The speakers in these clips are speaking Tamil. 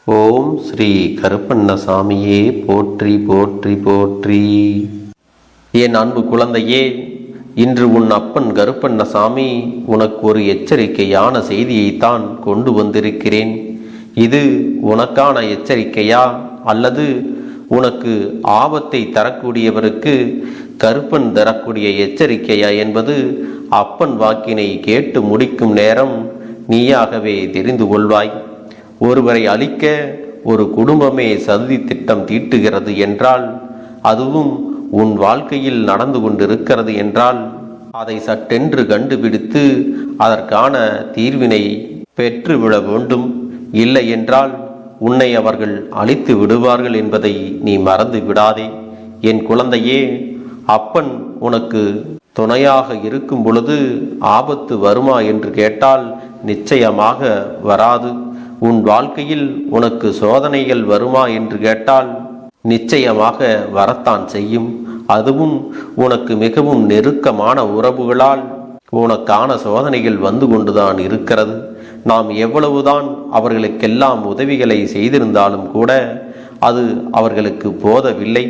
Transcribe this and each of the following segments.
ஓம் ஸ்ரீ கருப்பண்ணசாமியே போற்றி போற்றி போற்றி. என் அன்பு குழந்தையே, இன்று உன் அப்பன் கருப்பண்ணசாமி உனக்கு ஒரு எச்சரிக்கையான செய்தியைத்தான் கொண்டு வந்திருக்கிறேன். இது உனக்கான எச்சரிக்கையா அல்லது உனக்கு ஆபத்தை தரக்கூடியவருக்கு கருப்பன் தரக்கூடிய எச்சரிக்கையா என்பது அப்பன் வாக்கினை கேட்டு முடிக்கும் நேரம் நீயாகவே தெரிந்து கொள்வாய். ஒருவரை அழிக்க ஒரு குடும்பமே சதி திட்டம் தீட்டுகிறது என்றால், அதுவும் உன் வாழ்க்கையில் நடந்து கொண்டிருக்கிறது என்றால், அதை சட்டென்று கண்டுபிடித்து அதற்கான தீர்வினை பெற்றுவிட வேண்டும். இல்லை என்றால் உன்னை அவர்கள் அழித்து விடுவார்கள் என்பதை நீ மறந்து விடாதே. என் குழந்தையே, அப்பன் உனக்கு துணையாக இருக்கும் பொழுது ஆபத்து வருமா என்று கேட்டால் நிச்சயமாக வராது. உன் வாழ்க்கையில் உனக்கு சோதனைகள் வருமா என்று கேட்டால் நிச்சயமாக வரத்தான் செய்யும். அதுவும் உனக்கு மிகவும் நெருக்கமான உறவுகளால் உனக்கான சோதனைகள் வந்து கொண்டுதான் இருக்கிறது. நாம் எவ்வளவுதான் அவர்களுக்கெல்லாம் உதவிகளை செய்திருந்தாலும் கூட அது அவர்களுக்கு போதவில்லை.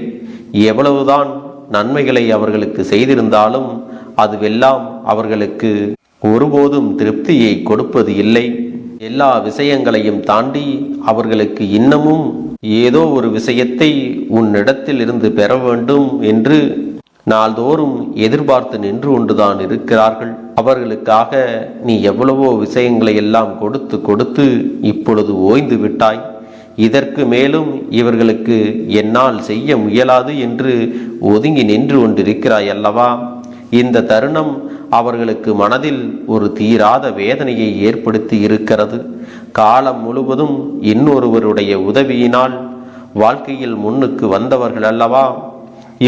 எவ்வளவுதான் நன்மைகளை அவர்களுக்கு செய்திருந்தாலும் அதுவெல்லாம் அவர்களுக்கு ஒருபோதும் திருப்தியை கொடுப்பது இல்லை. எல்லா விஷயங்களையும் தாண்டி அவர்களுக்கு இன்னமும் ஏதோ ஒரு விஷயத்தை உன்னிடத்தில் இருந்து பெற வேண்டும் என்று நாள்தோறும் எதிர்பார்த்து நின்று கொண்டுதான் இருக்கிறார்கள். அவர்களுக்காக நீ எவ்வளவோ விஷயங்களை எல்லாம் கொடுத்து கொடுத்து இப்பொழுது ஓய்ந்து விட்டாய். இதற்கு மேலும் இவர்களுக்கு என்னால் செய்ய முயலாது என்று ஒதுங்கி நின்று கொண்டிருக்கிறாய் அல்லவா? இந்த தருணம் அவர்களுக்கு மனதில் ஒரு தீராத வேதனையை ஏற்படுத்தி இருக்கிறது. காலம் முழுவதும் இன்னொருவருடைய உதவியினால் வாழ்க்கையில் முன்னுக்கு வந்தவர்கள் அல்லவா?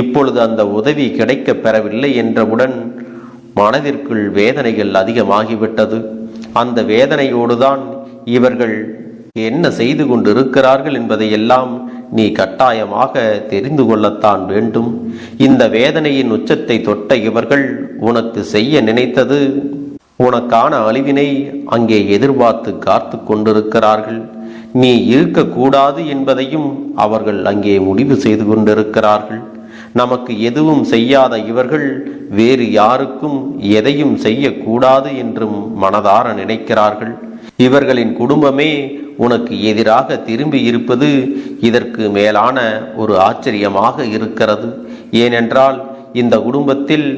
இப்பொழுது அந்த உதவி கிடைக்க பெறவில்லை என்றவுடன் மனதிற்குள் வேதனைகள் அதிகமாகிவிட்டது. அந்த வேதனையோடுதான் இவர்கள் என்ன செய்து கொண்டிருக்கிறார்கள் என்பதையெல்லாம் நீ கட்டாயமாக தெரிந்து கொள்ளத்தான் வேண்டும். இந்த வேதனையின் உச்சத்தை தொட்ட இவர்கள் உனக்கு செய்ய நினைத்தது உனக்கான அழிவினை அங்கே எதிர்பார்த்து காத்து கொண்டிருக்கிறார்கள். நீ இருக்கக்கூடாது என்பதையும் அவர்கள் அங்கே முடிவு செய்து கொண்டிருக்கிறார்கள். நமக்கு எதுவும் செய்யாத இவர்கள் வேறு யாருக்கும் எதையும் செய்யக்கூடாது என்றும் மனதார நினைக்கிறார்கள். இவர்களின் குடும்பமே உனக்கு எதிராக திரும்பி இருப்பது இதற்கு மேலான ஒரு ஆச்சரியமாக இருக்கிறது. ஏனென்றால் இந்த குடும்பத்தில்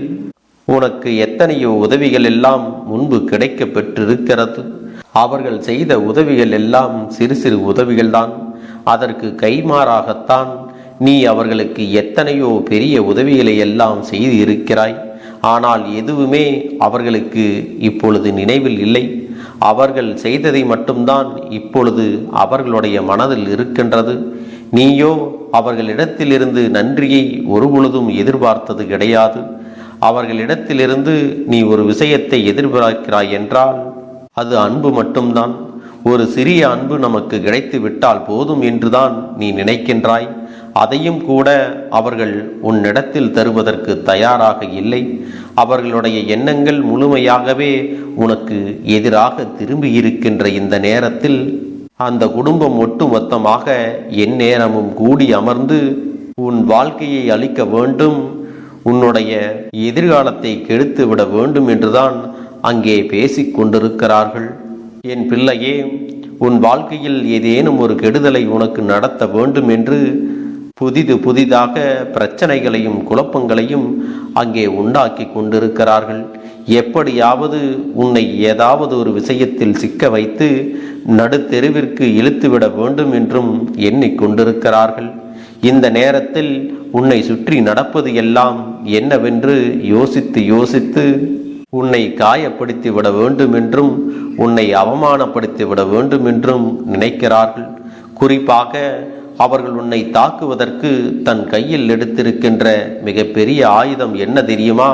உனக்கு எத்தனையோ உதவிகள் எல்லாம் முன்பு கிடைக்க பெற்றிருக்கிறது. அவர்கள் செய்த உதவிகள் எல்லாம் சிறு சிறு உதவிகள்தான். அதற்கு கைமாறாகத்தான் நீ அவர்களுக்கு எத்தனையோ பெரிய உதவிகளை எல்லாம் செய்து இருக்கிறாய். ஆனால் எதுவுமே அவர்களுக்கு இப்பொழுது நினைவில் இல்லை. அவர்கள் செய்ததை மட்டும்தான் இப்பொழுது அவர்களுடைய மனதில் இருக்கின்றது. நீயோ அவர்களிடத்திலிருந்து நன்றியை ஒருபொழுதும் எதிர்பார்த்தது கிடையாது. அவர்களிடத்திலிருந்து நீ ஒரு விஷயத்தை எதிர்பார்க்கிறாய் என்றால் அது அன்பு மட்டும்தான். ஒரு சிறிய அன்பு நமக்கு கிடைத்து விட்டால் போதும் என்றுதான் நீ நினைக்கின்றாய். அதையும் கூட அவர்கள் உன்னிடத்தில் தருவதற்கு தயாராக இல்லை. அவர்களுடைய எண்ணங்கள் முழுமையாகவே உனக்கு எதிராக திரும்பி இருக்கின்ற இந்த நேரத்தில் அந்த குடும்பம் ஒட்டுமொத்தமாக எந்நேரமும் கூடி அமர்ந்து உன் வாழ்க்கையை அழிக்க வேண்டும், உன்னுடைய எதிர்காலத்தை கெடுத்து விட வேண்டும் என்றுதான் அங்கே பேசிக் கொண்டிருக்கிறார்கள். என் பிள்ளையே, உன் வாழ்க்கையில் ஏதேனும் ஒரு கெடுதலை உனக்கு நடத்த வேண்டும் என்று புதிதாக பிரச்சனைகளையும் குழப்பங்களையும் அங்கே உண்டாக்கி கொண்டிருக்கிறார்கள். எப்படியாவது உன்னை ஏதாவது ஒரு விஷயத்தில் சிக்க வைத்து நடுத்தெருவிற்கு இழுத்துவிட வேண்டும் என்றும் எண்ணிக்கொண்டிருக்கிறார்கள். இந்த நேரத்தில் உன்னை சுற்றி நடப்பது எல்லாம் என்னவென்று யோசித்து யோசித்து உன்னை காயப்படுத்தி விட வேண்டும் என்றும் உன்னை அவமானப்படுத்தி விட வேண்டும் என்றும் நினைக்கிறார்கள். குறிப்பாக அவர்கள் உன்னை தாக்குவதற்கு தன் கையில் எடுத்திருக்கின்ற மிகப்பெரிய ஆயுதம் என்ன தெரியுமா?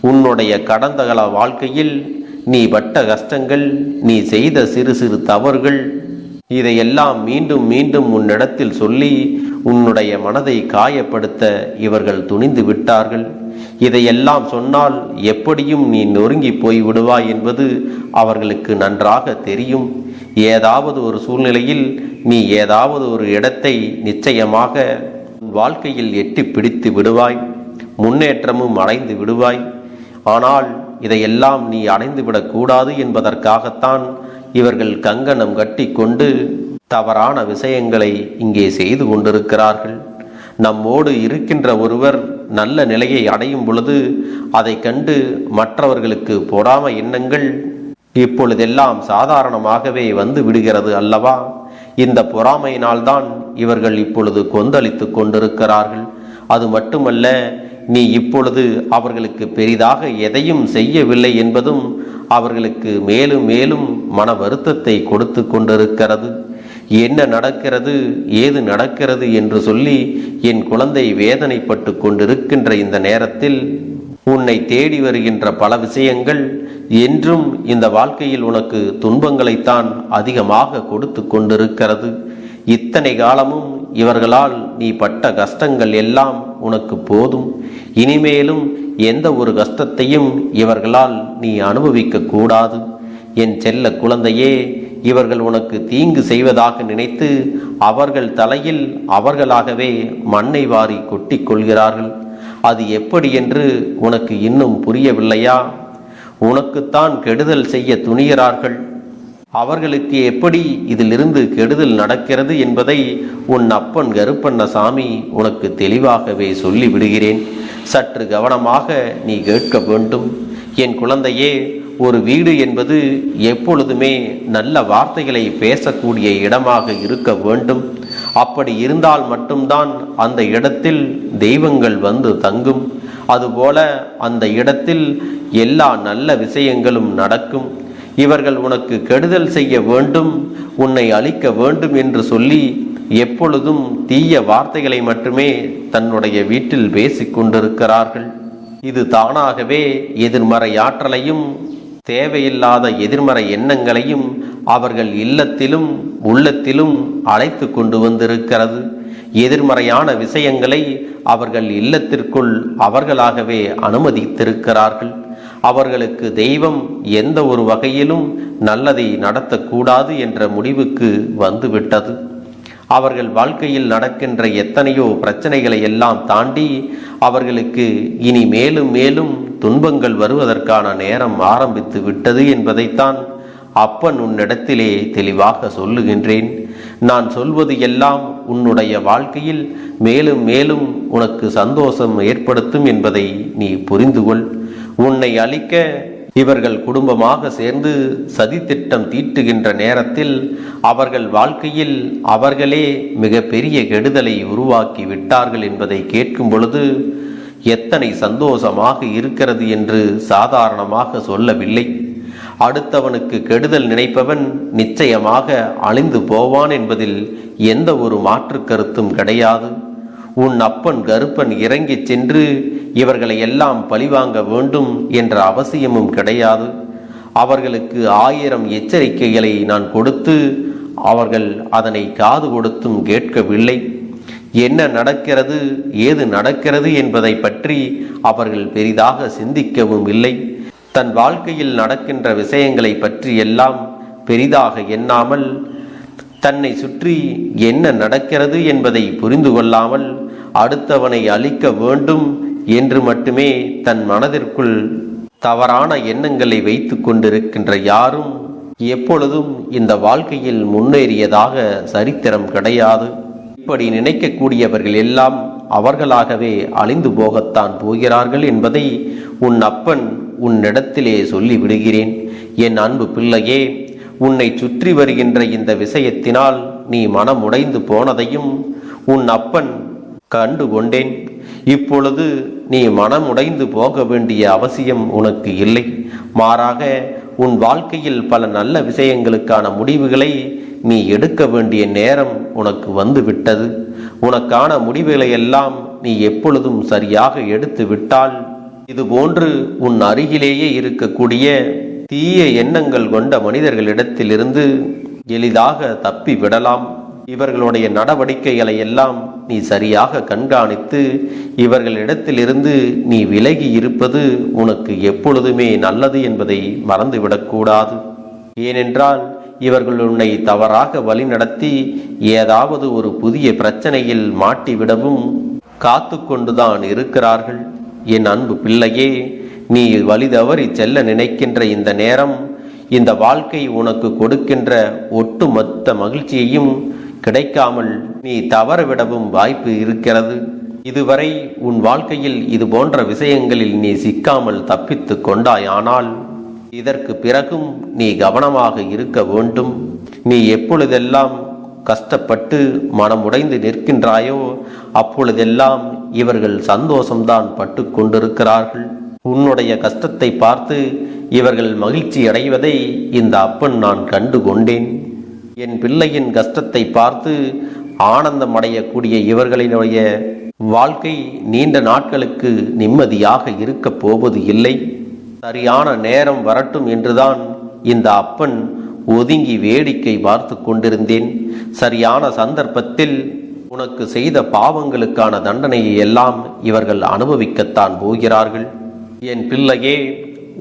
உன்னுடைய கடந்த கால வாழ்க்கையில் நீ பட்ட கஷ்டங்கள், நீ செய்த சிறு சிறு தவறுகள், இதையெல்லாம் மீண்டும் மீண்டும் உன்னிடத்தில் சொல்லி உன்னுடைய மனதை காயப்படுத்த இவர்கள் துணிந்து விட்டார்கள். இதையெல்லாம் சொன்னால் எப்படியும் நீ நொறுங்கி போய் விடுவாய் என்பது அவர்களுக்கு நன்றாக தெரியும். ஏதாவது ஒரு சூழ்நிலையில் நீ ஏதாவது ஒரு இடத்தை நிச்சயமாக வாழ்க்கையில் எட்டி பிடித்து விடுவாய், முன்னேற்றமும் அடைந்து விடுவாய். ஆனால் இதையெல்லாம் நீ அடைந்துவிடக்கூடாது என்பதற்காகத்தான் இவர்கள் கங்கணம் கட்டி கொண்டு தவறான விஷயங்களை இங்கே செய்து கொண்டிருக்கிறார்கள். நம்மோடு இருக்கின்ற ஒருவர் நல்ல நிலையை அடையும் பொழுது அதை கண்டு மற்றவர்களுக்கு பொறாமை எண்ணங்கள் இப்பொழுதெல்லாம் சாதாரணமாகவே வந்து விடுகிறது அல்லவா? இந்த பொறாமையினால்தான் இவர்கள் இப்பொழுது கொந்தளித்து கொண்டிருக்கிறார்கள். அது மட்டுமல்ல, நீ இப்பொழுது அவர்களுக்கு பெரிதாக எதையும் செய்யவில்லை என்பதும் அவர்களுக்கு மேலும் மேலும் மன வருத்தத்தை கொடுத்து கொண்டிருக்கிறது. என்ன நடக்கிறது, ஏது நடக்கிறது என்று சொல்லி என் குழந்தை வேதனைப்பட்டு கொண்டிருக்கின்ற இந்த நேரத்தில் உன்னை தேடி வருகின்ற பல விஷயங்கள் என்றும் இந்த வாழ்க்கையில் உனக்கு துன்பங்களைத்தான் அதிகமாக கொடுத்து கொண்டிருக்கிறது. இத்தனை காலமும் இவர்களால் நீ பட்ட கஷ்டங்கள் எல்லாம் உனக்கு போதும். இனிமேலும் எந்த ஒரு கஷ்டத்தையும் இவர்களால் நீ அனுபவிக்க கூடாது. என் செல்ல குழந்தையே, இவர்கள் உனக்கு தீங்கு செய்வதாக நினைத்து அவர்கள் தலையில் அவர்களாகவே மண்ணை வாரி கொட்டி கொள்கிறார்கள். அது எப்படி என்று உனக்கு இன்னும் புரியவில்லையா? உனக்குத்தான் கெடுதல் செய்ய துணிகிறார்கள். அவர்களுக்கு எப்படி இதிலிருந்து கெடுதல் நடக்கிறது என்பதை உன் அப்பன் கருப்பண்ணசாமி உனக்கு தெளிவாகவே சொல்லிவிடுகிறேன். சற்று கவனமாக நீ கேட்க வேண்டும். என் குழந்தையே, ஒரு வீடு என்பது எப்பொழுதுமே நல்ல வார்த்தைகளை பேசக்கூடிய இடமாக இருக்க வேண்டும். அப்படி இருந்தால் மட்டும்தான் அந்த இடத்தில் தெய்வங்கள் வந்து தங்கும். அதுபோல அந்த இடத்தில் எல்லா நல்ல விஷயங்களும் நடக்கும். இவர்கள் உனக்கு கெடுதல் செய்ய வேண்டும், உன்னை அழிக்க வேண்டும் என்று சொல்லி எப்பொழுதும் தீய வார்த்தைகளை மட்டுமே தன்னுடைய வீட்டில் பேசிக் கொண்டிருக்கிறார்கள். இது தானாகவே எதிர்மறை ஆற்றலையும் தேவையில்லாத எதிர்மறை எண்ணங்களையும் அவர்கள் இல்லத்திலும் உள்ளத்திலும் அழைத்து கொண்டு வந்திருக்கிறது. எதிர்மறையான விஷயங்களை அவர்கள் இல்லத்திற்குள் அவர்களாகவே அனுமதித்திருக்கிறார்கள். அவர்களுக்கு தெய்வம் எந்த ஒரு வகையிலும் நல்லதை நடத்தக்கூடாது என்ற முடிவுக்கு வந்துவிட்டது. அவர்கள் வாழ்க்கையில் நடக்கின்ற எத்தனையோ பிரச்சனைகளை எல்லாம் தாண்டி அவர்களுக்கு இனி மேலும் மேலும் துன்பங்கள் வருவதற்கான நேரம் ஆரம்பித்து விட்டது என்பதைத்தான் அப்பன் உன்னிடத்திலே தெளிவாக சொல்லுகின்றேன். நான் சொல்வது எல்லாம் உன்னுடைய வாழ்க்கையில் மேலும் மேலும் உனக்கு சந்தோஷம் ஏற்படுத்தும் என்பதை நீ புரிந்துகொள். உன்னை அழிக்க இவர்கள் குடும்பமாக சேர்ந்து சதித்திட்டம் தீட்டுகின்ற நேரத்தில் அவர்கள் வாழ்க்கையில் அவர்களே மிக பெரிய கெடுதலை உருவாக்கி விட்டார்கள் என்பதை கேட்கும் பொழுது எத்தனை சந்தோஷமாக இருக்கிறது என்று சாதாரணமாக சொல்லவில்லை. அடுத்தவனுக்கு கெடுதல் நினைப்பவன் நிச்சயமாக அழிந்து போவான் என்பதில் எந்த ஒரு மாற்று கருத்தும் கிடையாது. உன் அப்பன் கருப்பன் இறங்கிச் சென்று இவர்களை எல்லாம் பழிவாங்க வேண்டும் என்ற அவசியமும் கிடையாது. அவர்களுக்கு 1000 எச்சரிக்கைகளை நான் கொடுத்து அவர்கள் அதனை காது கொடுத்தும் கேட்கவில்லை. என்ன நடக்கிறது, ஏது நடக்கிறது என்பதை பற்றி அவர்கள் பெரிதாக சிந்திக்கவும் இல்லை. தன் வாழ்க்கையில் நடக்கின்ற விஷயங்களை பற்றி எல்லாம் பெரிதாக எண்ணாமல், தன்னை சுற்றி என்ன நடக்கிறது என்பதை புரிந்து கொள்ளாமல் அடுத்தவனை அழிக்க வேண்டும் என்று மட்டுமே தன் மனதிற்குள் தவறான எண்ணங்களை வைத்து கொண்டிருக்கின்ற யாரும் எப்பொழுதும் இந்த வாழ்க்கையில் முன்னேறியதாக சரித்திரம் கிடையாது. இப்படி நினைக்கக்கூடியவர்கள் எல்லாம் அவர்களாகவே அழிந்து போகத்தான் போகிறார்கள் என்பதை உன் அப்பன் உன்னிடத்திலே சொல்லி விடுகிறேன். என் அன்பு பிள்ளையே, உன்னை சுற்றி வருகின்ற இந்த விஷயத்தினால் நீ மனமுடைந்து போனதையும் உன் அப்பன் கண்டு கொண்டேன். இப்பொழுது நீ மனமுடைந்து போக வேண்டிய அவசியம் உனக்கு இல்லை. மாறாக உன் வாழ்க்கையில் பல நல்ல விஷயங்களுக்கான முடிவுகளை நீ எடுக்க வேண்டிய நேரம் உனக்கு வந்து விட்டது. உனக்கான முடிவுகளை எல்லாம் நீ எப்பொழுதும் சரியாக எடுத்து விட்டால் இதுபோன்று உன் அருகிலேயே இருக்கக்கூடிய தீய எண்ணங்கள் கொண்ட மனிதர்களிடத்திலிருந்து எளிதாக தப்பி விடலாம். இவர்களுடைய நடவடிக்கைகளை எல்லாம் நீ சரியாக கண்காணித்து இவர்களிடத்திலிருந்து நீ விலகி இருப்பது உனக்கு எப்பொழுதுமே நல்லது என்பதை மறந்துவிடக்கூடாது. ஏனென்றால் இவர்கள் உன்னை தவறாக வழிநடத்தி ஏதாவது ஒரு புதிய பிரச்சனையில் மாட்டிவிடவும் காத்து கொண்டுதான் இருக்கிறார்கள். என் அன்பு பிள்ளையே, நீ வழி தவறி செல்ல நினைக்கின்ற இந்த நேரம், இந்த வாழ்க்கை உனக்கு கொடுக்கின்ற ஒட்டுமொத்த மகிழ்ச்சியையும் கிடைக்காமல் நீ தவறவிடவும் வாய்ப்பு இருக்கிறது. இதுவரை உன் வாழ்க்கையில் இது போன்ற விஷயங்களில் நீ சிக்காமல் தப்பித்து கொண்டாயானால் இதற்கு பிறகும் நீ கவனமாக இருக்க வேண்டும். நீ எப்பொழுதெல்லாம் கஷ்டப்பட்டு மனமுடைந்து நிற்கின்றாயோ அப்பொழுதெல்லாம் இவர்கள் சந்தோஷம்தான் பட்டு கொண்டிருக்கிறார்கள். உன்னுடைய கஷ்டத்தை பார்த்து இவர்கள் மகிழ்ச்சி அடைவதை இந்த அப்பன் நான் கண்டு கொண்டேன். என் பிள்ளையின் கஷ்டத்தை பார்த்து ஆனந்தம் அடையக்கூடிய இவர்களினுடைய வாழ்க்கை நீண்ட நாட்களுக்கு நிம்மதியாக இருக்க போவது இல்லை. சரியான நேரம் வரட்டும் என்றுதான் இந்த அப்பன் ஒதுங்கி வேடிக்கை பார்த்து கொண்டிருந்தேன். சரியான சந்தர்ப்பத்தில் உனக்கு செய்த பாவங்களுக்கான தண்டனையை எல்லாம் இவர்கள் அனுபவிக்கத்தான் போகிறார்கள். என் பிள்ளையே,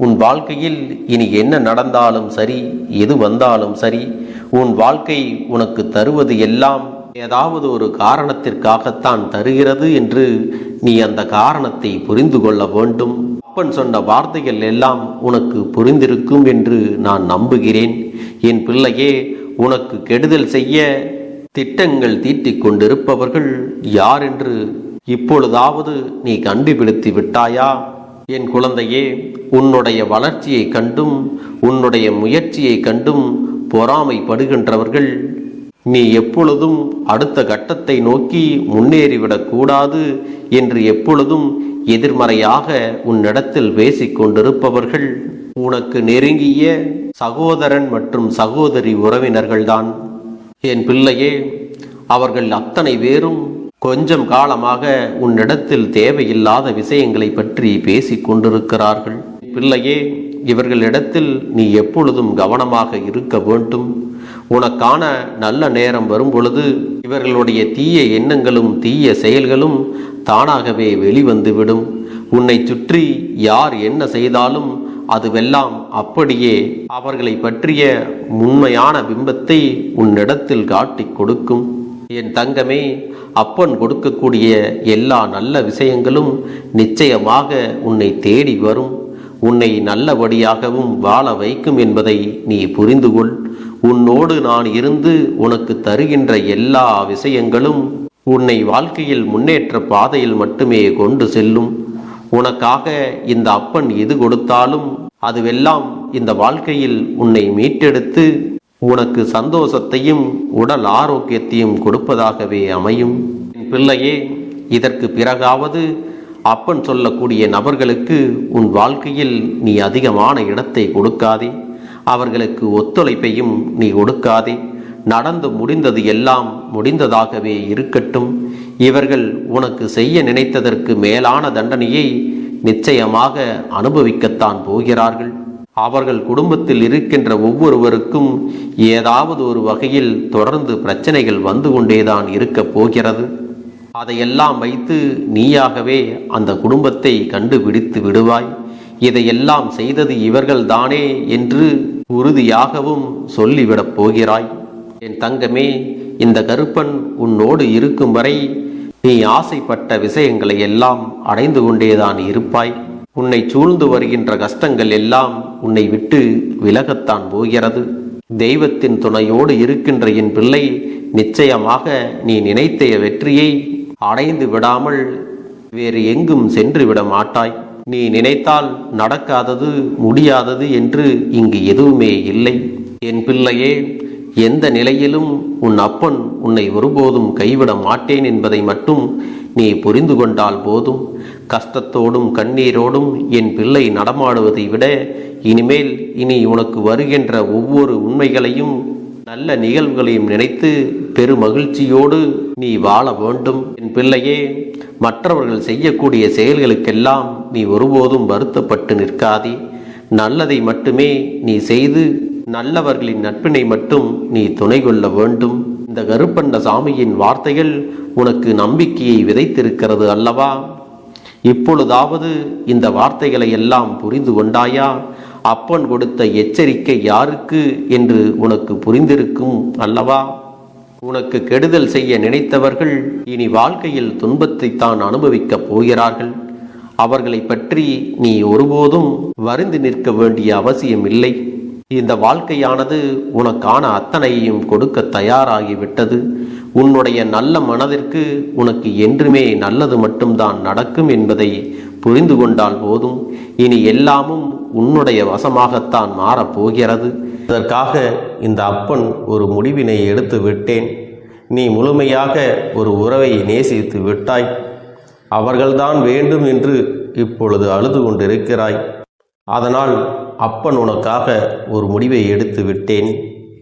உன் வாழ்க்கையில் இனி என்ன நடந்தாலும் சரி, எது வந்தாலும் சரி, உன் வாழ்க்கை உனக்கு தருவது எல்லாம் ஏதாவது ஒரு காரணத்திற்காகத்தான் தருகிறது என்று நீ அந்த காரணத்தை புரிந்து கொள்ள வேண்டும். அப்பன் சொன்ன வார்த்தைகள் எல்லாம் உனக்கு புரிந்திருக்கும் என்று நான் நம்புகிறேன். என் பிள்ளையே, உனக்கு கெடுதல் செய்ய திட்டங்கள் தீட்டிக் கொண்டிருப்பவர்கள் யார் என்று இப்பொழுதாவது நீ கண்டுபிடித்து விட்டாயா? என் குழந்தையே, உன்னுடைய வளர்ச்சியை கண்டும் உன்னுடைய முயற்சியை கண்டும் பொறாமைப்படுகின்றவர்கள் நீ எப்பொழுதும் அடுத்த கட்டத்தை நோக்கி முன்னேறிவிடக் கூடாது என்று எப்பொழுதும் எதிர்மறையாக உன்னிடத்தில் பேசிக் கொண்டிருப்பவர்கள் உனக்கு நெருங்கிய சகோதரன் மற்றும் சகோதரி உறவினர்கள்தான். என் பிள்ளையே, அவர்கள் அத்தனை பேரும் கொஞ்சம் காலமாக உன்னிடத்தில் தேவையில்லாத விஷயங்களை பற்றி பேசிக் கொண்டிருக்கிறார்கள். பிள்ளையே, இவர்களிடத்தில் நீ எப்பொழுதும் கவனமாக இருக்க வேண்டும். உனக்கான நல்ல நேரம் வரும் பொழுது இவர்களுடைய தீய எண்ணங்களும் தீய செயல்களும் தானாகவே வெளிவந்துவிடும். உன்னை சுற்றி யார் என்ன செய்தாலும் அதுவெல்லாம் அப்படியே அவர்களை பற்றிய உண்மையான பிம்பத்தை உன்னிடத்தில் காட்டிக் கொடுக்கும். என் தங்கமே, அப்பன் கொடுக்கக்கூடிய எல்லா நல்ல விஷயங்களும் நிச்சயமாக உன்னை தேடி வரும். உன்னை நல்லபடியாகவும் வாழ வைக்கும் என்பதை நீ புரிந்து கொள். உன்னோடு நான் இருந்து உனக்கு தருகின்ற எல்லா விஷயங்களும் உன்னை வாழ்க்கையில் முன்னேற்ற பாதையில் மட்டுமே கொண்டு செல்லும். உனக்காக இந்த அப்பன் எது கொடுத்தாலும் அதுவெல்லாம் இந்த வாழ்க்கையில் உன்னை மீட்டெடுத்து உனக்கு சந்தோஷத்தையும் உடல் ஆரோக்கியத்தையும் கொடுப்பதாகவே அமையும். என் பிள்ளையே, இதற்கு பிறகாவது அப்பன் சொல்லக்கூடிய நபர்களுக்கு உன் வாழ்க்கையில் நீ அதிகமான இடத்தை கொடுக்காதே. அவர்களுக்கு ஒத்துழைப்பையும் நீ கொடுக்காதே. நடந்து முடிந்தது எல்லாம் முடிந்ததாகவே இருக்கட்டும். இவர்கள் உனக்கு செய்ய நினைத்ததற்கு மேலான தண்டனையை நிச்சயமாக அனுபவிக்கத்தான் போகிறார்கள். அவர்கள் குடும்பத்தில் இருக்கின்ற ஒவ்வொருவருக்கும் ஏதாவது ஒரு வகையில் தொடர்ந்து பிரச்சனைகள் வந்து கொண்டேதான் இருக்க போகிறது. அதையெல்லாம் வைத்து நீயாகவே அந்த குடும்பத்தை கண்டுபிடித்து விடுவாய். இதையெல்லாம் செய்தது இவர்கள்தானே என்று உறுதியாகவும் சொல்லிவிடப் போகிறாய். என் தங்கமே, இந்த கருப்பன் உன்னோடு இருக்கும் வரை நீ ஆசைப்பட்ட விஷயங்களை எல்லாம் அடைந்து கொண்டேதான் இருப்பாய். உன்னை சூழ்ந்து வருகின்ற கஷ்டங்கள் எல்லாம் உன்னை விட்டு விலகத்தான் போகிறது. தெய்வத்தின் துணையோடு இருக்கின்ற என் பிள்ளை, நிச்சயமாக நீ நினைத்த வெற்றியை அடைந்து விடாமல் வேறு எங்கும் சென்று விட மாட்டாய். நீ நினைத்தால் நடக்காதது முடியாதது என்று இங்கு எதுவுமே இல்லை. என் பிள்ளையே, எந்த நிலையிலும் உன் அப்பன் உன்னை ஒருபோதும் கைவிட மாட்டேன் என்பதை மட்டும் நீ புரிந்து கொண்டால் போதும். கஷ்டத்தோடும் கண்ணீரோடும் என் பிள்ளை நடமாடுவதை விட இனிமேல் இனி உனக்கு வருகின்ற ஒவ்வொரு உண்மைகளையும் நல்ல நிகழ்வுகளையும் நினைத்து பெருமகிழ்ச்சியோடு நீ வாழ வேண்டும். என் பிள்ளையே, மற்றவர்கள் செய்யக்கூடிய செயல்களுக்கெல்லாம் நீ ஒருபோதும் வருத்தப்பட்டு நிற்காதே. நல்லதை மட்டுமே நீ செய்து நல்லவர்களின் நட்பினை மட்டும் நீ துணை கொள்ள வேண்டும். இந்த கருப்பண்ண சாமியின் வார்த்தைகள் உனக்கு நம்பிக்கையை விதைத்திருக்கிறது அல்லவா? இப்பொழுதாவது இந்த வார்த்தைகளை எல்லாம் புரிந்து கொண்டாயா? அப்பன் கொடுத்த எச்சரிக்கை யாருக்கு என்று உனக்கு புரிந்திருக்கும் அல்லவா? உனக்கு கெடுதல் செய்ய நினைத்தவர்கள் இனி வாழ்க்கையில் துன்பத்தை தான் அனுபவிக்கப் போகிறார்கள். அவர்களை பற்றி நீ ஒருபோதும் வருந்தி நிற்க வேண்டிய அவசியம் இல்லை. இந்த வாழ்க்கையானது உனக்கான அத்தனையும் கொடுக்க தயாராகிவிட்டது. உன்னுடைய நல்ல மனதிற்கு உனக்கு என்றுமே நல்லது மட்டும்தான் நடக்கும் என்பதை புரிந்து கொண்டால் போதும். இனி எல்லாமும் உன்னுடைய வசமாகத்தான் மாறப்போகிறது. அதற்காக இந்த அப்பன் ஒரு முடிவினை எடுத்து விட்டேன். நீ முழுமையாக ஒரு உறவை நேசித்து விட்டாய். அவர்கள்தான் வேண்டும் என்று இப்பொழுது அழுது கொண்டிருக்கிறாய். அதனால் அப்பன் உனக்காக ஒரு முடிவை எடுத்து விட்டேன்.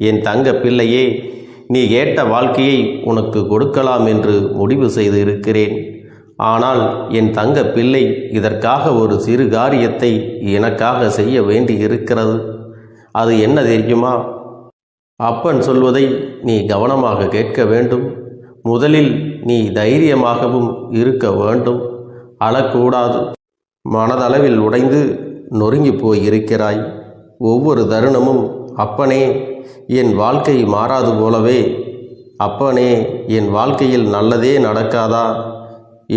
என் தங்க பிள்ளையே, நீ கேட்ட வாழ்க்கையை உனக்கு கொடுக்கலாம் என்று முடிவு செய்து இருக்கிறேன். ஆனால் என் தங்க பிள்ளை, இதற்காக ஒரு சிறு காரியத்தை எனக்காக செய்ய வேண்டி இருக்கிறது. அது என்ன தெரியுமா? அப்பன் சொல்வதை நீ கவனமாக கேட்க வேண்டும். முதலில் நீ தைரியமாகவும் இருக்க வேண்டும். அழக்கூடாது. மனதளவில் உடைந்து நொறுங்கி போய் இருக்கிறாய். ஒவ்வொரு தருணமும் அப்பனே, என் வாழ்க்கை மாறாது போலவே, அப்பனே, என் வாழ்க்கையில் நல்லதே நடக்காதா,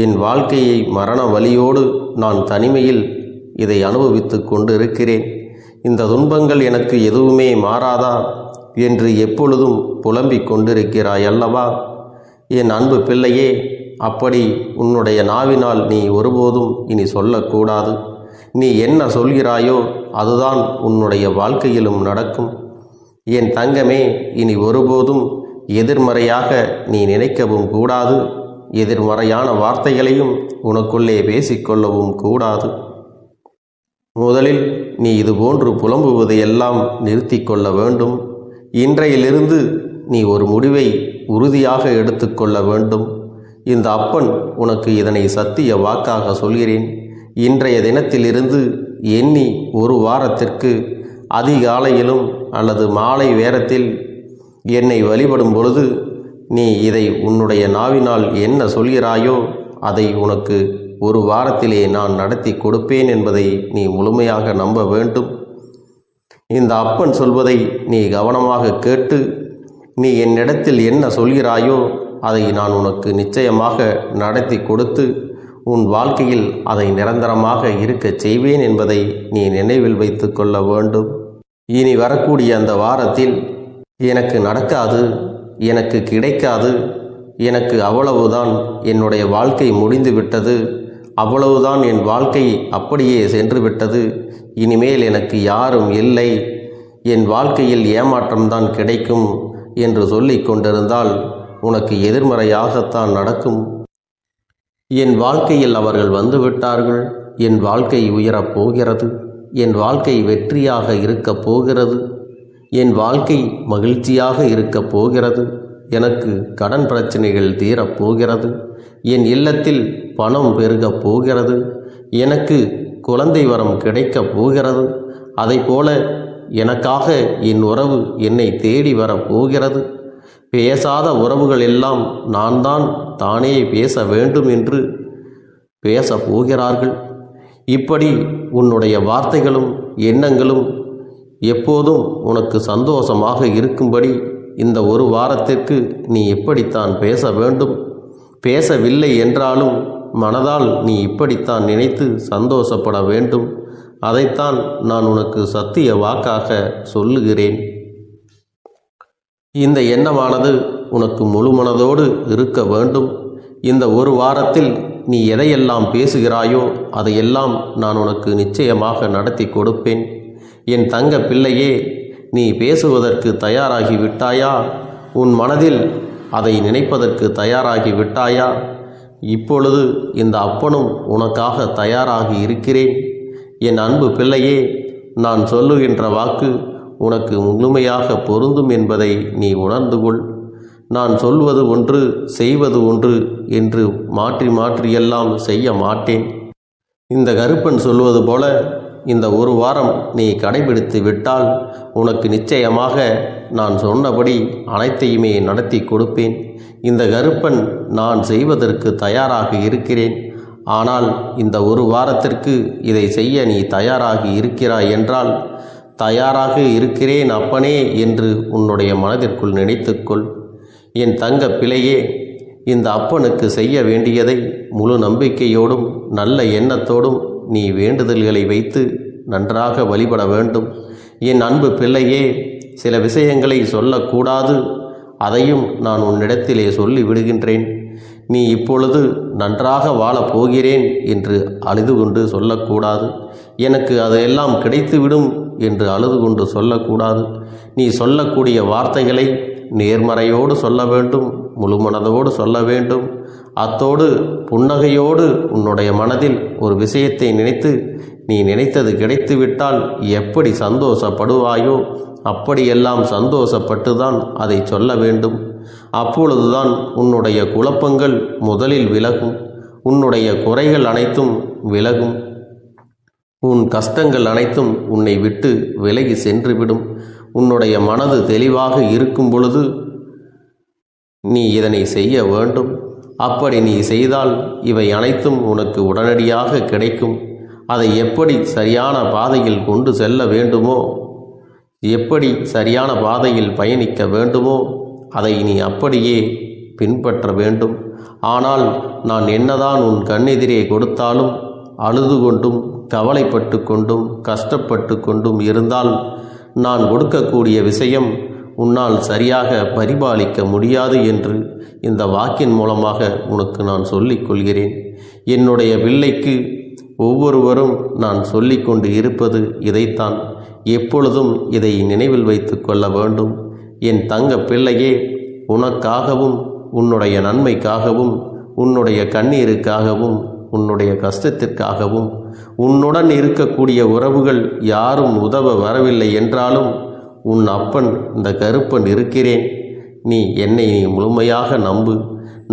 என் வாழ்க்கையை மரண வலியோடு நான் தனிமையில் இதை அனுபவித்து கொண்டு இருக்கிறேன். இந்த துன்பங்கள் எனக்கு எதுவுமே மாறாதா என்று எப்பொழுதும் புலம்பிக் கொண்டிருக்கிறாய் அல்லவா? என் அன்பு பிள்ளையே, அப்படி உன்னுடைய நாவினால் நீ ஒருபோதும் இனி சொல்லக்கூடாது. நீ என்ன சொல்கிறாயோ அதுதான் உன்னுடைய வாழ்க்கையிலும் நடக்கும். என் தங்கமே, இனி ஒருபோதும் எதிர்மறையாக நீ நினைக்கவும் கூடாது. எதிர்மறையான வார்த்தைகளையும் உனக்குள்ளே பேசிக்கொள்ளவும் கூடாது. முதலில் நீ இதுபோன்று புலம்புவதையெல்லாம் நிறுத்தி கொள்ள வேண்டும். இன்றையிலிருந்து நீ ஒரு முடிவை உறுதியாக எடுத்துக்கொள்ள வேண்டும். இந்த அப்பன் உனக்கு இதனை சத்திய வாக்காக சொல்கிறேன். இன்றைய தினத்திலிருந்து எண்ணி ஒரு வாரத்திற்கு அதிகாலையிலும் அல்லது மாலை நேரத்தில் என்னை வழிபடும் பொழுது நீ இதை உன்னுடைய நாவினால் என்ன சொல்கிறாயோ அதை உனக்கு ஒரு வாரத்திலே நான் நடத்தி கொடுப்பேன் என்பதை நீ முழுமையாக நம்ப வேண்டும். இந்த அப்பன் சொல்வதை நீ கவனமாக கேட்டு நீ என்னிடத்தில் என்ன சொல்கிறாயோ அதை நான் உனக்கு நிச்சயமாக நடத்தி கொடுத்து உன் வாழ்க்கையில் அதை நிரந்தரமாக இருக்கச் செய்வேன் என்பதை நீ நினைவில் வைத்து கொள்ள வேண்டும். இனி வரக்கூடிய அந்த வாரத்தில் எனக்கு நடக்காது, எனக்கு கிடைக்காது, எனக்கு அவ்வளவுதான், என்னுடைய வாழ்க்கை முடிந்து விட்டது, அவ்வளவுதான், என் வாழ்க்கை அப்படியே சென்று விட்டது, இனிமேல் எனக்கு யாரும் இல்லை, என் வாழ்க்கையில் ஏமாற்றம்தான் கிடைக்கும் என்று சொல்லிக் கொண்டிருந்தால் உனக்கு எதிர்மறையாகத்தான் நடக்கும். என் வாழ்க்கையில் அவர்கள் வந்துவிட்டார்கள். என் வாழ்க்கை உயரப் போகிறது. என் வாழ்க்கை வெற்றியாக இருக்கப் போகிறது. என் வாழ்க்கை மகிழ்ச்சியாக இருக்கப் போகிறது. எனக்கு கடன் பிரச்சனைகள் தீரப்போகிறது. என் இல்லத்தில் பணம் பெருகப் போகிறது. எனக்கு குழந்தை வரம் கிடைக்கப் போகிறது. அதைப்போல எனக்காக என் உறவு என்னை தேடி வரப்போகிறது. பேசாத உறவுகள் எல்லாம் நான் தான் தானே பேச வேண்டும் என்று பேசப் போகிறார்கள். இப்படி உன்னுடைய வார்த்தைகளும் எண்ணங்களும் எப்போதும் உனக்கு சந்தோஷமாக இருக்கும்படி இந்த ஒரு வாரத்திற்கு நீ எப்படித்தான் பேச வேண்டும். பேசவில்லை என்றாலும் மனதால் நீ இப்படித்தான் நினைத்து சந்தோஷப்பட வேண்டும். அதைத்தான் நான் உனக்கு சத்திய வாக்காக சொல்லுகிறேன். இந்த எண்ணமானது உனக்கு முழு மனதோடு இருக்க வேண்டும். இந்த ஒரு வாரத்தில் நீ எதையெல்லாம் பேசுகிறாயோ அதையெல்லாம் நான் உனக்கு நிச்சயமாக நடத்தி கொடுப்பேன். என் தங்க பிள்ளையே, நீ பேசுவதற்கு தயாராகி விட்டாயா? உன் மனதில் அதை நினைப்பதற்கு தயாராகி விட்டாயா? இப்பொழுது இந்த அப்பனும் உனக்காக தயாராகி இருக்கிறேன். என் அன்பு பிள்ளையே, நான் சொல்லுகின்ற வாக்கு உனக்கு முழுமையாக பொருந்தும் என்பதை நீ உணர்ந்து கொள். நான் சொல்வது ஒன்று செய்வது ஒன்று என்று மாற்றி மாற்றியெல்லாம் செய்ய மாட்டேன். இந்த கருப்பன் சொல்வது போல இந்த ஒரு வாரம் நீ கடைபிடித்து விட்டால் உனக்கு நிச்சயமாக நான் சொன்னபடி அனைத்தையுமே நடத்தி கொடுப்பேன். இந்த கருப்பன் நான் செய்வதற்கு தயாராக இருக்கிறேன். ஆனால் இந்த ஒரு வாரத்திற்கு இதை செய்ய நீ தயாராகி இருக்கிறாய் என்றால், தயாராக இருக்கிறேன் அப்பனே என்று உன்னுடைய மனதிற்குள் நினைத்துக்கொள். என் தங்க பிள்ளையே, இந்த அப்பனுக்கு செய்ய வேண்டியதை முழு நம்பிக்கையோடும் நல்ல எண்ணத்தோடும் நீ வேண்டுதல்களை வைத்து நன்றாக வழிபட வேண்டும். என் அன்பு பிள்ளையே, சில விஷயங்களை சொல்லக்கூடாது, அதையும் நான் உன்னிடத்திலே சொல்லி விடுகின்றேன். நீ இப்பொழுது நன்றாக வாழப் போகிறேன் என்று அழுது கொண்டு சொல்லக்கூடாது. எனக்கு அதையெல்லாம் கிடைத்துவிடும் என்று அழுது கொண்டு சொல்லக்கூடாது. நீ சொல்லக்கூடிய வார்த்தைகளை நேர்மறையோடு சொல்ல வேண்டும், முழு மனதோடு சொல்ல வேண்டும். அத்தோடு புன்னகையோடு உன்னுடைய மனதில் ஒரு விஷயத்தை நினைத்து, நீ நினைத்தது கிடைத்துவிட்டால் எப்படி சந்தோஷப்படுவாயோ அப்படியெல்லாம் சந்தோஷப்பட்டுதான் அதை சொல்ல வேண்டும். அப்பொழுதுதான் உன்னுடைய குழப்பங்கள் முதலில் விலகும், உன்னுடைய குறைகள் அனைத்தும் விலகும், உன் கஷ்டங்கள் அனைத்தும் உன்னை விட்டு விலகி சென்றுவிடும். உன்னுடைய மனது தெளிவாக இருக்கும் பொழுது நீ இதனை செய்ய வேண்டும். அப்படி நீ செய்தால் இவை அனைத்தும் உனக்கு உடனடியாக கிடைக்கும். அதை எப்படி சரியான பாதையில் கொண்டு செல்ல வேண்டுமோ, எப்படி சரியான பாதையில் பயணிக்க வேண்டுமோ அதை நீ அப்படியே பின்பற்ற வேண்டும். ஆனால் நான் என்னதான் உன் கண்ணெதிரே கொடுத்தாலும் அழுது கொண்டும் கவலைப்பட்டு கொண்டும் கஷ்டப்பட்டு கொண்டும் இருந்தால் நான் கொடுக்கக்கூடிய விஷயம் உன்னால் சரியாக பரிபாலிக்க முடியாது என்று இந்த வாக்கின் மூலமாக உனக்கு நான் சொல்லிக் கொள்கிறேன். என்னுடைய பிள்ளைக்கு ஒவ்வொருவரும் நான் சொல்லிக்கொண்டு இருப்பது இதைத்தான். எப்பொழுதும் இதை நினைவில் வைத்து கொள்ள வேண்டும். என் தங்க பிள்ளையே, உனக்காகவும் உன்னுடைய நன்மைக்காகவும் உன்னுடைய கண்ணீருக்காகவும் உன்னுடைய கஷ்டத்திற்காகவும் உன்னுடன் இருக்கக்கூடிய உறவுகள் யாரும் உதவ வரவில்லை என்றாலும் உன் அப்பன் இந்த கருப்பன் இருக்கிறேன். நீ என்னை முழுமையாக நம்பு.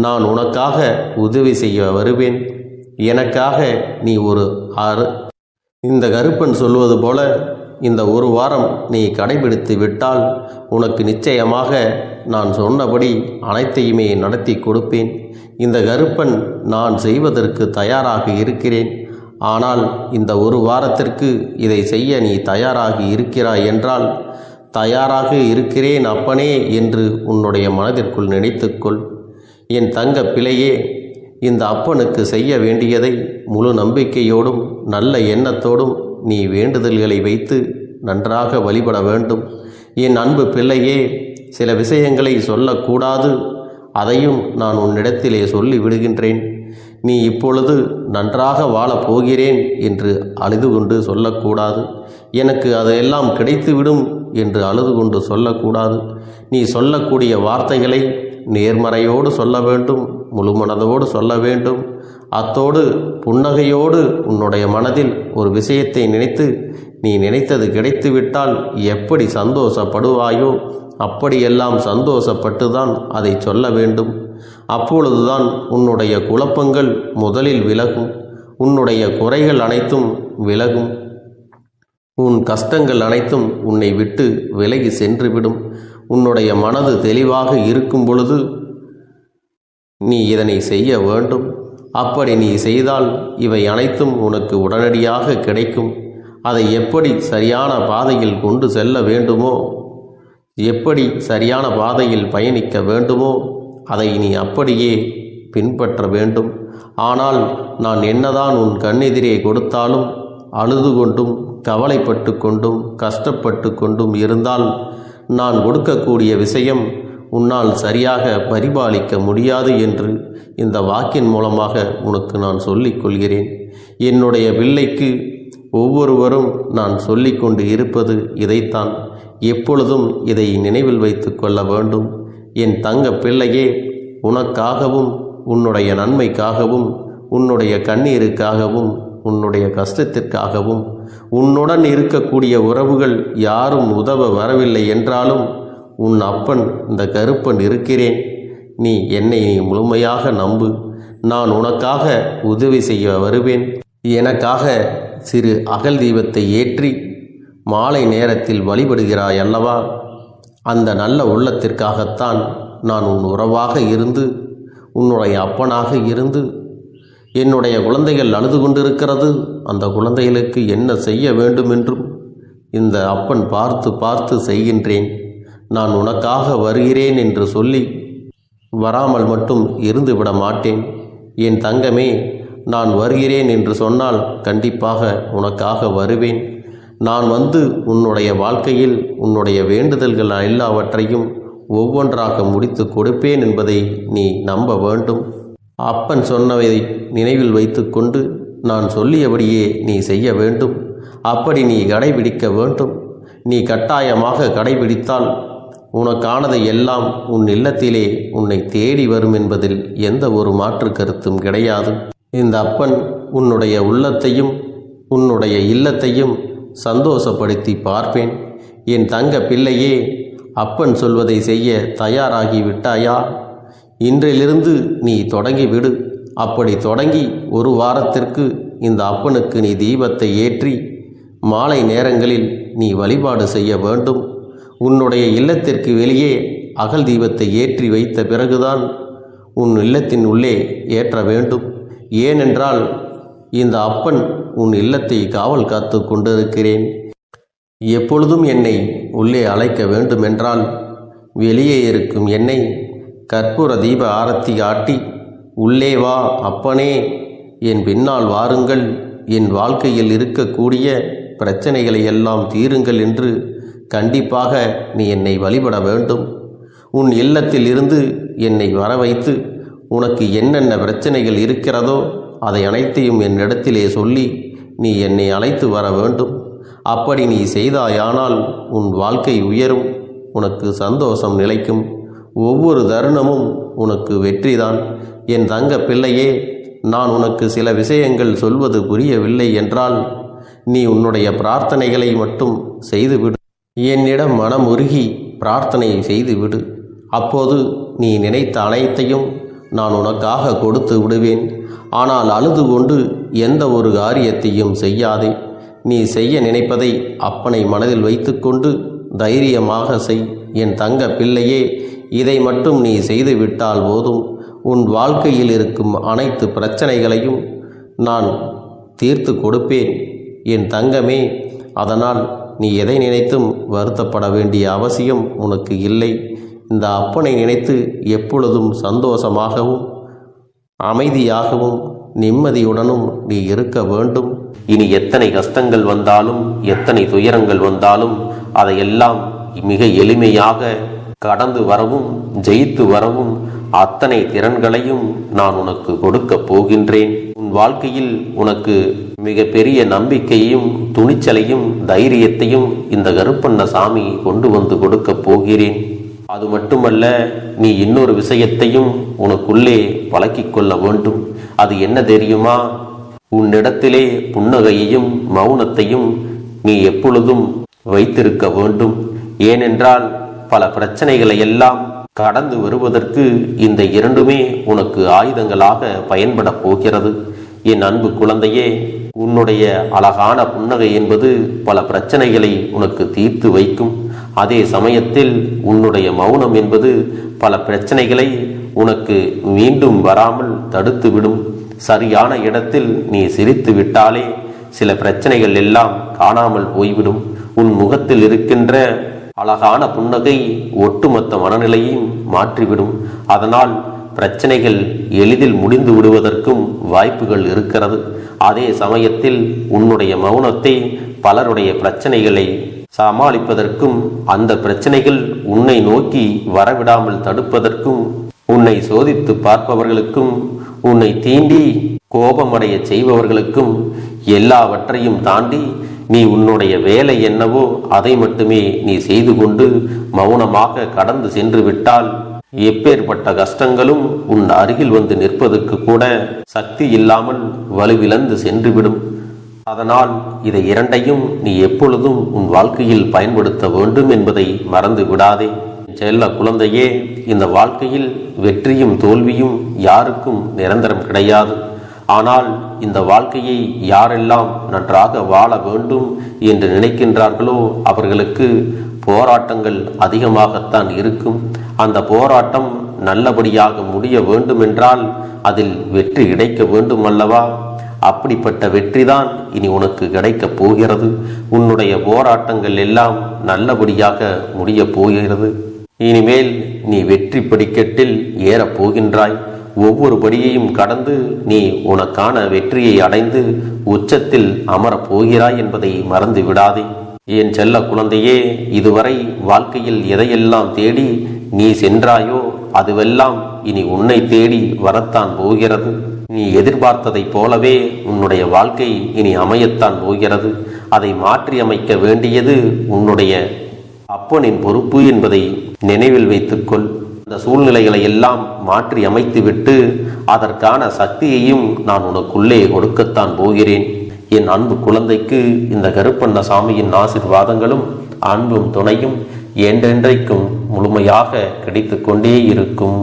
நான் உனக்காக உதவி செய்ய வருவேன். எனக்காக நீ ஒரு இந்த கருப்பன் சொல்வது போல இந்த ஒரு வாரம் நீ கடைபிடித்து விட்டால் உனக்கு நிச்சயமாக நான் சொன்னபடி அனைத்தையுமே நடத்தி கொடுப்பேன். இந்த கருப்பன் நான் செய்வதற்கு தயாராக இருக்கிறேன். ஆனால் இந்த ஒரு வாரத்திற்கு இதை செய்ய நீ தயாராகி இருக்கிறாய் என்றால், தயாராக இருக்கிறேன் அப்பனே என்று உன்னுடைய மனதிற்குள் நினைத்துக்கொள். என் தங்க பிள்ளையே, இந்த அப்பனுக்கு செய்ய வேண்டியதை முழு நம்பிக்கையோடும் நல்ல எண்ணத்தோடும் நீ வேண்டுதல்களை வைத்து நன்றாக வழிபட வேண்டும். என் அன்பு பிள்ளையே, சில விஷயங்களை சொல்லக்கூடாது, அதையும் நான் உன்னிடத்திலே சொல்லி விடுகின்றேன். நீ இப்பொழுது நன்றாக வாழப் போகிறேன் என்று அழுது கொண்டு சொல்லக்கூடாது. எனக்கு அதையெல்லாம் கிடைத்துவிடும் என்று அழுது கொண்டு சொல்லக்கூடாது. நீ சொல்லக்கூடிய வார்த்தைகளை நேர்மறையோடு சொல்ல வேண்டும், முழு மனதோடு சொல்ல வேண்டும். அத்தோடு புன்னகையோடு உன்னுடைய மனதில் ஒரு விஷயத்தை நினைத்து, நீ நினைத்தது கிடைத்துவிட்டால் எப்படி சந்தோஷப்படுவாயோ அப்படியெல்லாம் சந்தோஷப்பட்டுதான் அதை சொல்ல வேண்டும். அப்பொழுதுதான் உன்னுடைய குழப்பங்கள் முதலில் விலகும், உன்னுடைய குறைகள் அனைத்தும் விலகும், உன் கஷ்டங்கள் அனைத்தும் உன்னை விட்டு விலகி சென்றுவிடும். உன்னுடைய மனது தெளிவாக இருக்கும் பொழுது நீ இதனை செய்ய வேண்டும். அப்படி நீ செய்தால் இவை அனைத்தும் உனக்கு உடனடியாக கிடைக்கும். அதை எப்படி சரியான பாதையில் கொண்டு செல்ல வேண்டுமோ, எப்படி சரியான பாதையில் பயணிக்க வேண்டுமோ அதை நீ அப்படியே பின்பற்ற வேண்டும். ஆனால் நான் என்னதான் உன் கண்ணெதிரே கொடுத்தாலும் அழுது கொண்டும் கவலைப்பட்டு கொண்டும் கஷ்டப்பட்டு கொண்டும் இருந்தால் நான் கொடுக்கக்கூடிய விஷயம் உன்னால் சரியாக பரிபாலிக்க முடியாது என்று இந்த வாக்கின் மூலமாக உனக்கு நான் சொல்லிக் கொள்கிறேன். என்னுடைய பிள்ளைக்கு ஒவ்வொருவரும் நான் சொல்லிக்கொண்டு இருப்பது இதைத்தான். எப்பொழுதும் இதை நினைவில் வைத்து கொள்ள வேண்டும். என் தங்க பிள்ளையே, உனக்காகவும் உன்னுடைய நன்மைக்காகவும் உன்னுடைய கண்ணீருக்காகவும் உன்னுடைய கஷ்டத்திற்காகவும் உன்னுடன் இருக்கக்கூடிய உறவுகள் யாரும் உதவ வரவில்லை என்றாலும் உன் அப்பன் இந்த கருப்பன் இருக்கிறேன். நீ என்னை முழுமையாக நம்பு. நான் உனக்காக உதவி செய்ய வருவேன். எனக்காக சிறு அகல் தீபத்தை ஏற்றி மாலை நேரத்தில் வழிபடுகிறாய் அல்லவா? அந்த நல்ல உள்ளத்திற்காகத்தான் நான் உன் உறவாக இருந்து, உன்னுடைய அப்பனாக இருந்து என்னுடைய குழந்தைகள் அழுது கொண்டிருக்கிறது, அந்த குழந்தைகளுக்கு என்ன செய்ய வேண்டும் என்றும் இந்த அப்பன் பார்த்து பார்த்து செய்கின்றேன். நான் உனக்காக வருகிறேன் என்று சொல்லி வராமல் மட்டும் இருந்து விட மாட்டேன். என் தங்கமே, நான் வருகிறேன் என்று சொன்னால் கண்டிப்பாக உனக்காக வருவேன். நான் வந்து உன்னுடைய வாழ்க்கையில் உன்னுடைய வேண்டுதல்கள் எல்லாவற்றையும் ஒவ்வொன்றாக முடித்து கொடுப்பேன் என்பதை நீ நம்ப வேண்டும். அப்பன் சொன்னவை நினைவில் வைத்துக்கொண்டு நான் சொல்லியபடியே நீ செய்ய வேண்டும். அப்படி நீ கடைபிடிக்க வேண்டும். நீ கட்டாயமாக கடைபிடித்தால் உனக்கானதை எல்லாம் உன் இல்லத்திலே உன்னை தேடி வரும் என்பதில் எந்த ஒரு மாற்று கருத்தும் கிடையாது. இந்த அப்பன் உன்னுடைய உள்ளத்தையும் உன்னுடைய இல்லத்தையும் சந்தோஷப்படுத்தி பார்ப்பேன். என் தங்க பிள்ளையே, அப்பன் சொல்வதை செய்ய தயாராகி விட்டாயா? இன்றிலிருந்து நீ தொடங்கிவிடு. அப்படி தொடங்கி ஒரு வாரத்திற்கு இந்த அப்பனுக்கு நீ தீபத்தை ஏற்றி மாலை நேரங்களில் நீ வழிபாடு செய்ய வேண்டும். உன்னுடைய இல்லத்திற்கு வெளியே அகல் தீபத்தை ஏற்றி வைத்த பிறகுதான் உன் இல்லத்தின் உள்ளே ஏற்ற வேண்டும். ஏனென்றால் இந்த அப்பன் உன் இல்லத்தை காவல் காத்து கொண்டிருக்கிறேன். எப்பொழுதும் என்னை உள்ளே அழைக்க வேண்டுமென்றால் வெளியே இருக்கும் என்னை கற்பூர தீப ஆரத்தி காட்டி உள்ளே வா அப்பனே, என் பின்னால் வாருங்கள், என் வாழ்க்கையில் இருக்கக்கூடிய பிரச்சனைகளை எல்லாம் தீருங்கள் என்று கண்டிப்பாக நீ என்னை வழிபட வேண்டும். உன் இல்லத்தில் இருந்து என்னை வர வைத்து உனக்கு என்னென்ன பிரச்சனைகள் இருக்கிறதோ அதை அனைத்தையும் என்னிடத்திலே சொல்லி நீ என்னை அழைத்து வர வேண்டும். அப்படி நீ செய்தாயானால் உன் வாழ்க்கை உயரும், உனக்கு சந்தோஷம் நிலைக்கும், ஒவ்வொரு தருணமும் உனக்கு வெற்றிதான். என் தங்க பிள்ளையே, நான் உனக்கு சில விஷயங்கள் சொல்வது புரியவில்லை என்றால் நீ உன்னுடைய பிரார்த்தனைகளை மட்டும் செய்துவிடு. என்னிடம் மனம் உருகி பிரார்த்தனை செய்துவிடு. அப்போது நீ நினைத்த அனைத்தையும் நான் உனக்காக கொடுத்து விடுவேன். ஆனால் அழுது கொண்டு எந்த ஒரு காரியத்தையும் செய்யாதே. நீ செய்ய நினைப்பதை அப்பனை மனதில் வைத்துக்கொண்டு தைரியமாக செய். என் தங்க பிள்ளையே, இதை மட்டும் நீ செய்துவிட்டால் போதும். உன் வாழ்க்கையில் இருக்கும் அனைத்து பிரச்சனைகளையும் நான் தீர்த்து கொடுப்பேன் என் தங்கமே. அதனால் நீ எதை நினைத்தும் வருத்தப்பட வேண்டிய அவசியம் உனக்கு இல்லை. இந்த அப்பனை நினைத்து எப்பொழுதும் சந்தோஷமாகவும் அமைதியாகவும் நிம்மதியுடனும் நீ இருக்க வேண்டும். இனி எத்தனை கஷ்டங்கள் வந்தாலும் எத்தனை துயரங்கள் வந்தாலும் அதையெல்லாம் மிக எளிமையாக கடந்து வரவும் ஜெயித்து வரவும் அத்தனை திறன்களையும் நான் உனக்கு கொடுக்க போகின்றேன். உன் வாழ்க்கையில் உனக்கு மிக பெரிய நம்பிக்கையையும் துணிச்சலையும் தைரியத்தையும் இந்த கருப்பண்ணசாமி கொண்டு வந்து கொடுக்க போகிறேன். அது மட்டுமல்ல, நீ இன்னொரு விஷயத்தையும் உனக்குள்ளே பழக்கிக் கொள்ள வேண்டும். அது என்ன தெரியுமா? உன்னிடத்திலே புன்னகையையும் மௌனத்தையும் நீ எப்பொழுதும் வைத்திருக்க வேண்டும். ஏனென்றால் பல பிரச்சனைகளை எல்லாம் கடந்து வருவதற்கு இந்த இரண்டுமே உனக்கு ஆயுதங்களாக பயன்பட போகிறது. என் அன்பு குழந்தையே, உன்னுடைய அழகான புன்னகை என்பது பல பிரச்சனைகளை உனக்கு தீர்த்து வைக்கும். அதே சமயத்தில் உன்னுடைய மௌனம் என்பது பல பிரச்சனைகளை உனக்கு மீண்டும் வராமல் தடுத்துவிடும். சரியான இடத்தில் நீ சிரித்து விட்டாலே சில பிரச்சனைகள் எல்லாம் காணாமல் போய்விடும். உன் முகத்தில் இருக்கின்ற அழகான புன்னகை ஒட்டுமொத்த மனநிலையையும் மாற்றிவிடும். அதனால் பிரச்சனைகள் எளிதில் முடிந்து விடுவதற்கும் வாய்ப்புகள் இருக்கிறது. அதே சமயத்தில் உன்னுடைய மௌனத்தை பலருடைய பிரச்சனைகளை சமாளிப்பதற்கும் அந்த பிரச்சனைகள் உன்னை நோக்கி வரவிடாமல் தடுப்பதற்கும் உன்னை சோதித்து பார்ப்பவர்களுக்கும் உன்னை தீண்டி கோபமடைய செய்பவர்களுக்கும் எல்லாவற்றையும் தாண்டி நீ உன்னுடைய வேலை என்னவோ அதை மட்டுமே நீ செய்து கொண்டு மௌனமாக கடந்து சென்று விட்டால் எப்பேற்பட்ட கஷ்டங்களும் உன் அருகில் வந்து நிற்பதற்கு கூட சக்தி இல்லாமல் வலுவிழந்து சென்றுவிடும். அதனால் இதை இரண்டையும் நீ எப்பொழுதும் உன் வாழ்க்கையில் பயன்படுத்த வேண்டும் என்பதை மறந்து விடாதே. செல்ல குழந்தையே, இந்த வாழ்க்கையில் வெற்றியும் தோல்வியும் யாருக்கும் நிரந்தரம் கிடையாது. ஆனால் இந்த வாழ்க்கையை யாரெல்லாம் நன்றாக வாழ வேண்டும் என்று நினைக்கின்றார்களோ அவர்களுக்கு போராட்டங்கள் அதிகமாகத்தான் இருக்கும். அந்த போராட்டம் நல்லபடியாக முடிய வேண்டுமென்றால் அதில் வெற்றி கிடைக்க வேண்டும் அல்லவா? அப்படிப்பட்ட வெற்றிதான் இனி உனக்கு கிடைக்கப் போகிறது. உன்னுடைய போராட்டங்கள் எல்லாம் நல்லபடியாக முடிய போகிறது. இனிமேல் நீ வெற்றி படிக்கட்டில் ஏறப் போகின்றாய். ஒவ்வொரு படியையும் கடந்து நீ உனக்கான வெற்றியை அடைந்து உச்சத்தில் அமரப் போகிறாய் என்பதை மறந்து விடாதே. என் செல்ல குழந்தையே, இதுவரை வாழ்க்கையில் எதையெல்லாம் தேடி நீ சென்றாயோ அதுவெல்லாம் இனி உன்னை தேடி வரத்தான் போகிறது. நீ எதிர்பார்த்ததைப் போலவே உன்னுடைய வாழ்க்கை இனி அமையத்தான் போகிறது. அதை மாற்றி அமைக்க வேண்டியது உன்னுடைய அப்பனின் பொறுப்பு என்பதை நினைவில் வைத்துக்கொள். அந்த சூழ்நிலைகளை எல்லாம் மாற்றி அமைத்துவிட்டு அதற்கான சக்தியையும் நான் உனக்குள்ளே கொடுக்கத்தான் போகிறேன். என் அன்பு குழந்தைக்கு இந்த கருப்பண்ணசாமியின் ஆசீர்வாதங்களும் அன்பும் துணையும் என்றென்றைக்கும் முழுமையாக கிடைத்து கொண்டே இருக்கும்.